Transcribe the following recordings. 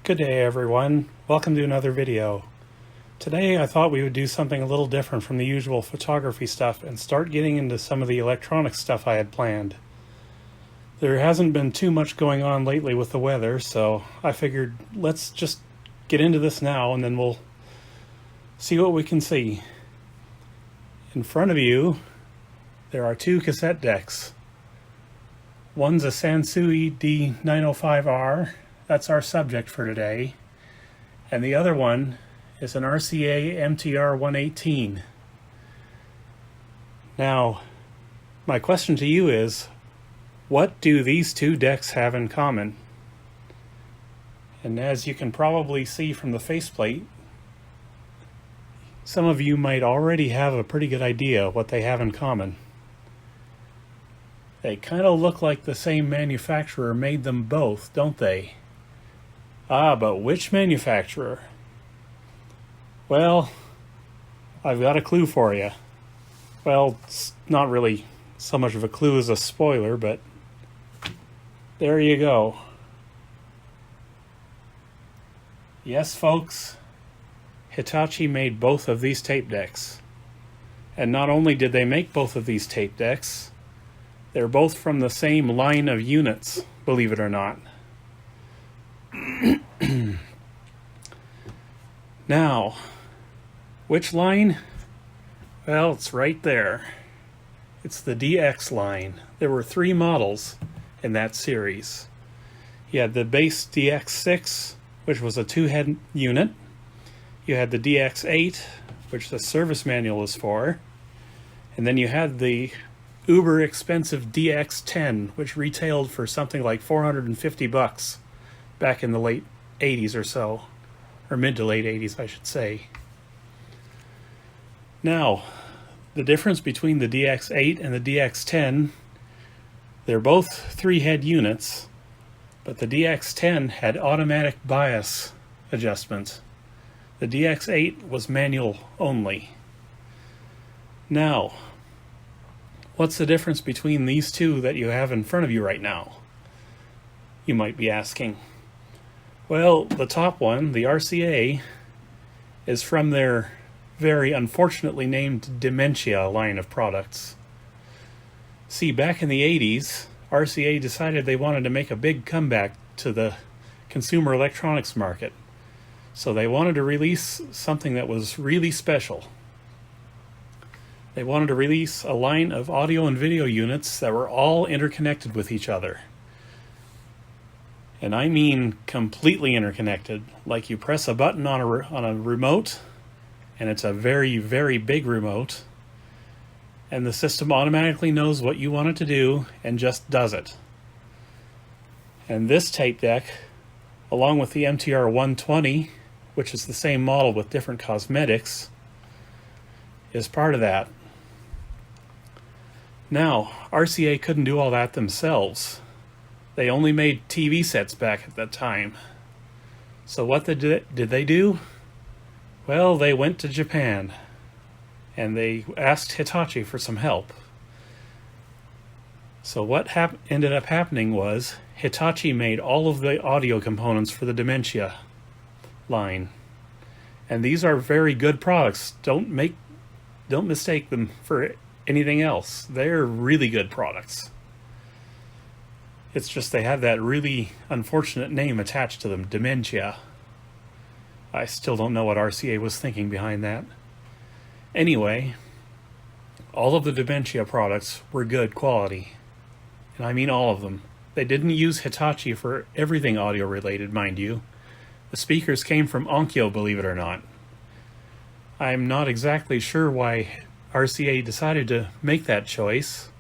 Good day everyone, welcome to another video. Today I thought we would do something a little different from the usual photography stuff and start getting into some of the electronic stuff I had planned. There hasn't been too much going on lately with the weather, so I figured let's just get into this now and then we'll see what we can see. In front of you there are two cassette decks. One's a Sansui D-905R. That's our subject for today. And the other one is an RCA MTR-118. Now, my question to you is, what do these two decks have in common? And as you can probably see from the faceplate, some of you might already have a pretty good idea what they have in common. They kind of look like the same manufacturer made them both, don't they? Ah, but which manufacturer? Well, I've got a clue for you. Well, it's not really so much of a clue as a spoiler, but there you go. Yes, folks, Hitachi made both of these tape decks. And not only did they make both of these tape decks, they're both from the same line of units, believe it or not. Now, which line? Well, it's right there. It's the DX line. There were three models in that series. You had the base DX6, which was a two-head unit. You had the DX8, which the service manual is for. And then you had the uber expensive DX10, which retailed for something like $450 back in the late 80s or so. Or mid to late 80s, I should say. Now, the difference between the DX8 and the DX10, they're both three-head units, but the DX10 had automatic bias adjustment. The DX8 was manual only. Now, what's the difference between these two that you have in front of you right now? You might be asking. Well, the top one, the RCA, is from their very unfortunately named Dementia line of products. See, back in the 80s, RCA decided they wanted to make a big comeback to the consumer electronics market. So they wanted to release something that was really special. They wanted to release a line of audio and video units that were all interconnected with each other. And I mean completely interconnected, like you press a button on a remote, and it's a very, very big remote, and the system automatically knows what you want it to do and just does it. And this tape deck, along with the MTR-120, which is the same model with different cosmetics, is part of that. Now, RCA couldn't do all that themselves. They only made TV sets back at that time. So what did they do? Well, they went to Japan and they asked Hitachi for some help. So what ended up happening was Hitachi made all of the audio components for the Dementia line. And these are very good products. Don't mistake them for anything else. They're really good products. It's just they have that really unfortunate name attached to them, Dementia. I still don't know what RCA was thinking behind that. Anyway, all of the Dementia products were good quality. And I mean all of them. They didn't use Hitachi for everything audio related, mind you. The speakers came from Onkyo, believe it or not. I'm not exactly sure why RCA decided to make that choice,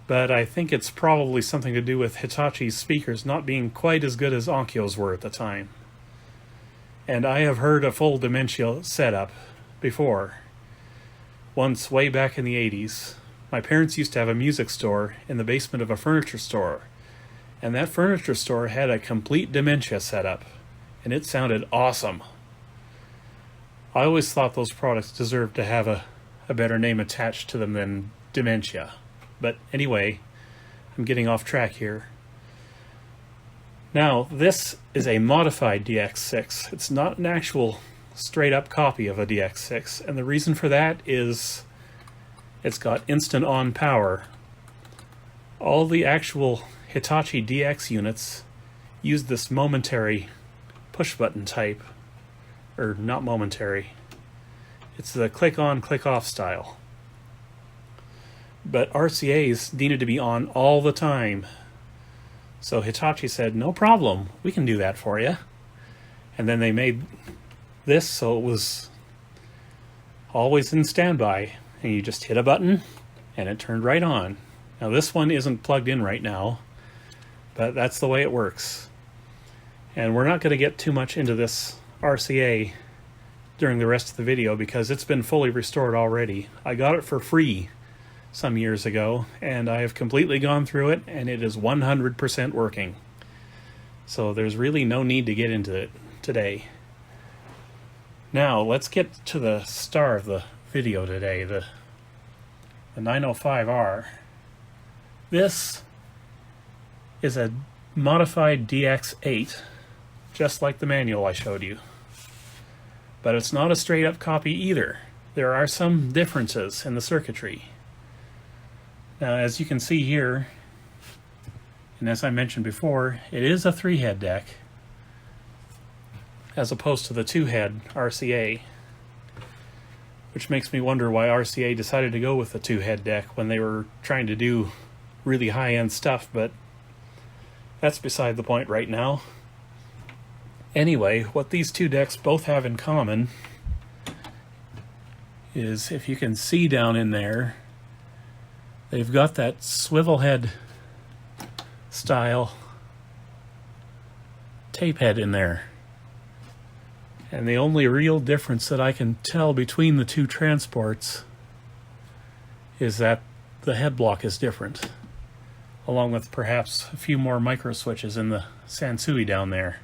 but I think it's probably something to do with Hitachi's speakers not being quite as good as Onkyo's were at the time. And I have heard a full Dementia setup before. Once, way back in the 80s, my parents used to have a music store in the basement of a furniture store, and that furniture store had a complete Dementia setup, and it sounded awesome. I always thought those products deserved to have a better name attached to them than Dementia. But anyway, I'm getting off track here. Now, this is a modified DX6. It's not an actual straight-up copy of a DX6, and the reason for that is it's got instant on power. All the actual Hitachi DX units use this momentary push-button type, or not momentary. It's the click-on, click-off style. But RCA's needed to be on all the time. So Hitachi said, no problem, we can do that for you. And then they made this so it was always in standby. And you just hit a button and it turned right on. Now this one isn't plugged in right now, but that's the way it works. And we're not going to get too much into this RCA during the rest of the video because it's been fully restored already. I got it for free some years ago, and I have completely gone through it, and it is 100% working. So there's really no need to get into it today. Now, let's get to the star of the video today, the 905R. This is a modified DX8, just like the manual I showed you. But it's not a straight-up copy either. There are some differences in the circuitry. Now, as you can see here, and as I mentioned before, it is a 3-head deck as opposed to the 2-head RCA, which makes me wonder why RCA decided to go with the 2-head deck when they were trying to do really high-end stuff, but that's beside the point right now. Anyway, what these two decks both have in common is, if you can see down in there, they've got that swivel head style tape head in there. And the only real difference that I can tell between the two transports is that the head block is different, along with perhaps a few more micro switches in the Sansui down there.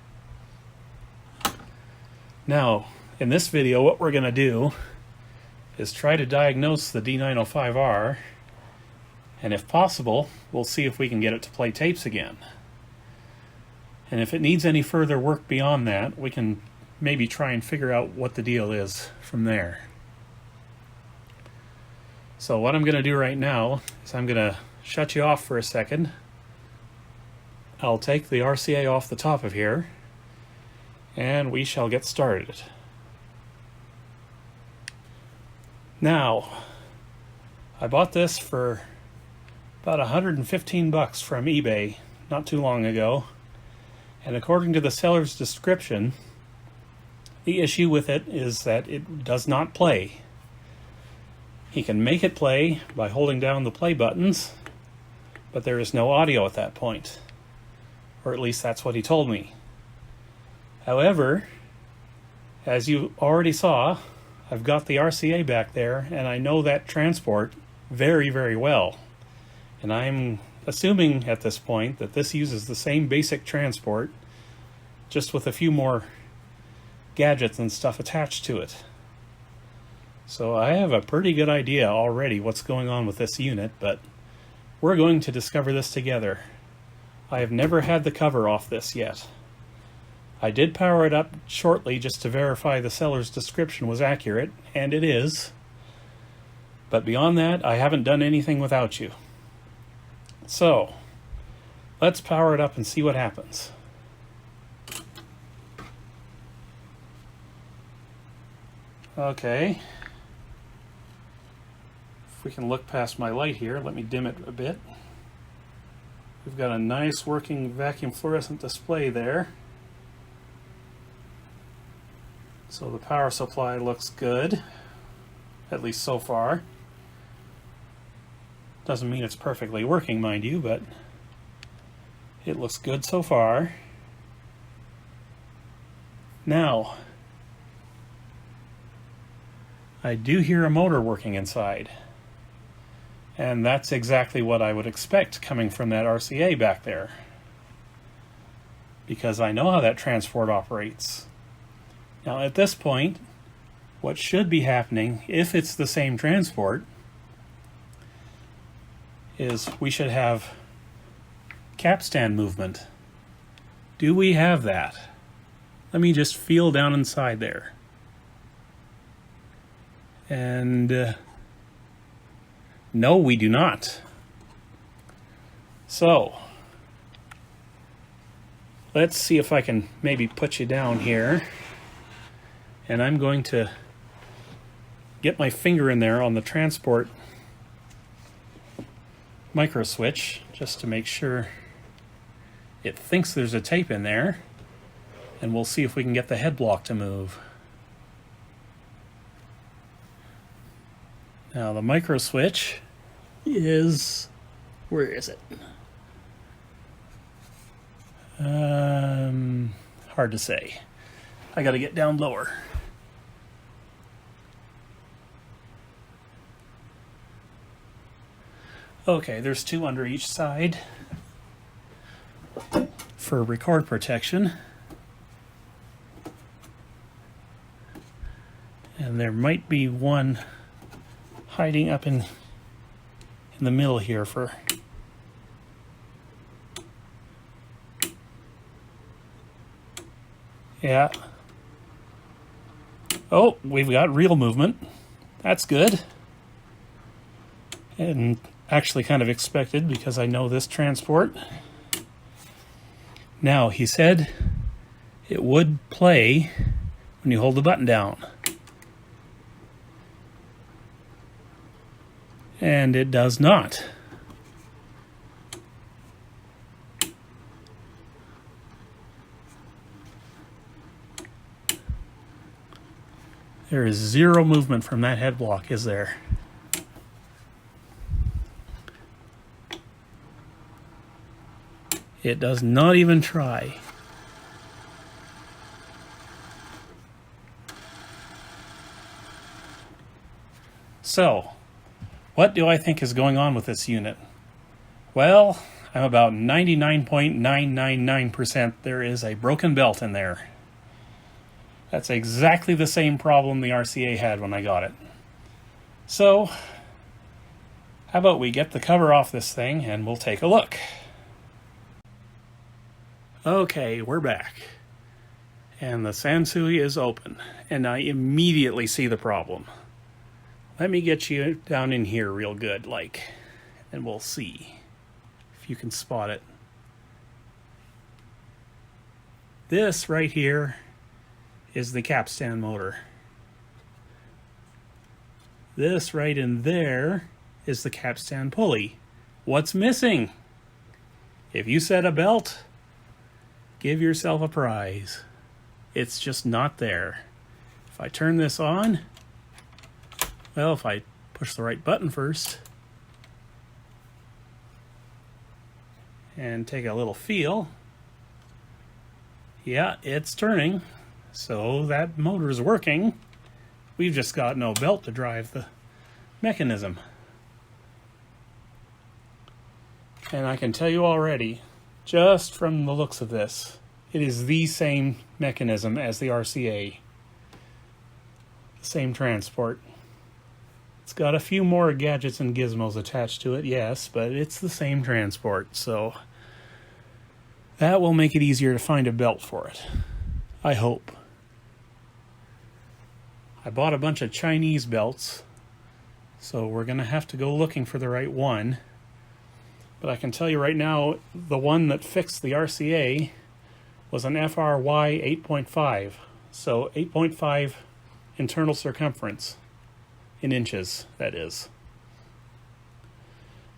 Now, in this video, what we're going to do is try to diagnose the D905R, and if possible, we'll see if we can get it to play tapes again. And if it needs any further work beyond that, we can maybe try and figure out what the deal is from there. So what I'm going to do right now is I'm going to shut you off for a second. I'll take the RCA off the top of here, and we shall get started. Now, I bought this for about $115 from eBay not too long ago, and according to the seller's description, the issue with it is that it does not play. He can make it play by holding down the play buttons, but there is no audio at that point, or at least that's what he told me. However, as you already saw, I've got the RCA back there, and I know that transport very, very well. And I'm assuming at this point that this uses the same basic transport, just with a few more gadgets and stuff attached to it. So I have a pretty good idea already what's going on with this unit, but we're going to discover this together. I have never had the cover off this yet. I did power it up shortly just to verify the seller's description was accurate, and it is. But beyond that, I haven't done anything without you. So, let's power it up and see what happens. Okay. If we can look past my light here, let me dim it a bit. We've got a nice working vacuum fluorescent display there. So the power supply looks good, at least so far. Doesn't mean it's perfectly working, mind you, but it looks good so far. Now, I do hear a motor working inside. And that's exactly what I would expect coming from that RCA back there, because I know how that transport operates. Now at this point, what should be happening, if it's the same transport, is we should have capstan movement. Do we have that? Let me just feel down inside there. And no, we do not. So let's see if I can maybe put you down here. And I'm going to get my finger in there on the transport micro switch just to make sure it thinks there's a tape in there. And we'll see if we can get the head block to move. Now the micro switch is, where is it? Hard to say. I gotta get down lower. Okay, there's two under each side for record protection. And there might be one hiding up in the middle here for yeah. Oh, we've got real movement. That's good. And actually kind of expected because I know this transport. Now, he said it would play when you hold the button down. And it does not. There is zero movement from that head block, is there? It does not even try. So, what do I think is going on with this unit? Well, I'm about 99.999% there is a broken belt in there. That's exactly the same problem the RCA had when I got it. So, how about we get the cover off this thing and we'll take a look. Okay, we're back. And the Sansui is open. And I immediately see the problem. Let me get you down in here real good, and we'll see if you can spot it. This right here is the capstan motor. This right in there is the capstan pulley. What's missing? If you said a belt, give yourself a prize. It's just not there. If I turn this on, well, if I push the right button first and take a little feel, yeah, it's turning. So that motor is working. We've just got no belt to drive the mechanism. And I can tell you already, just from the looks of this, it is the same mechanism as the RCA. The same transport. It's got a few more gadgets and gizmos attached to it, yes, but it's the same transport, so that will make it easier to find a belt for it. I hope. I bought a bunch of Chinese belts, so we're going to have to go looking for the right one. But I can tell you right now, the one that fixed the RCA was an FRY 8.5. So 8.5 internal circumference in inches, that is.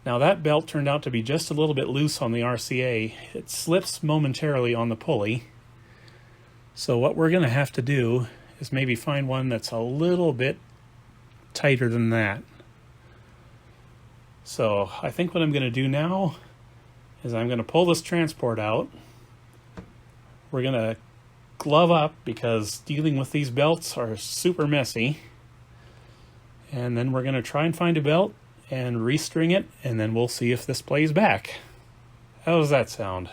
Now that belt turned out to be just a little bit loose on the RCA. It slips momentarily on the pulley. So what we're going to have to do is maybe find one that's a little bit tighter than that. So I think what I'm going to do now is I'm going to pull this transport out. We're going to glove up because dealing with these belts are super messy. And then we're going to try and find a belt and restring it, and then we'll see if this plays back. How does that sound?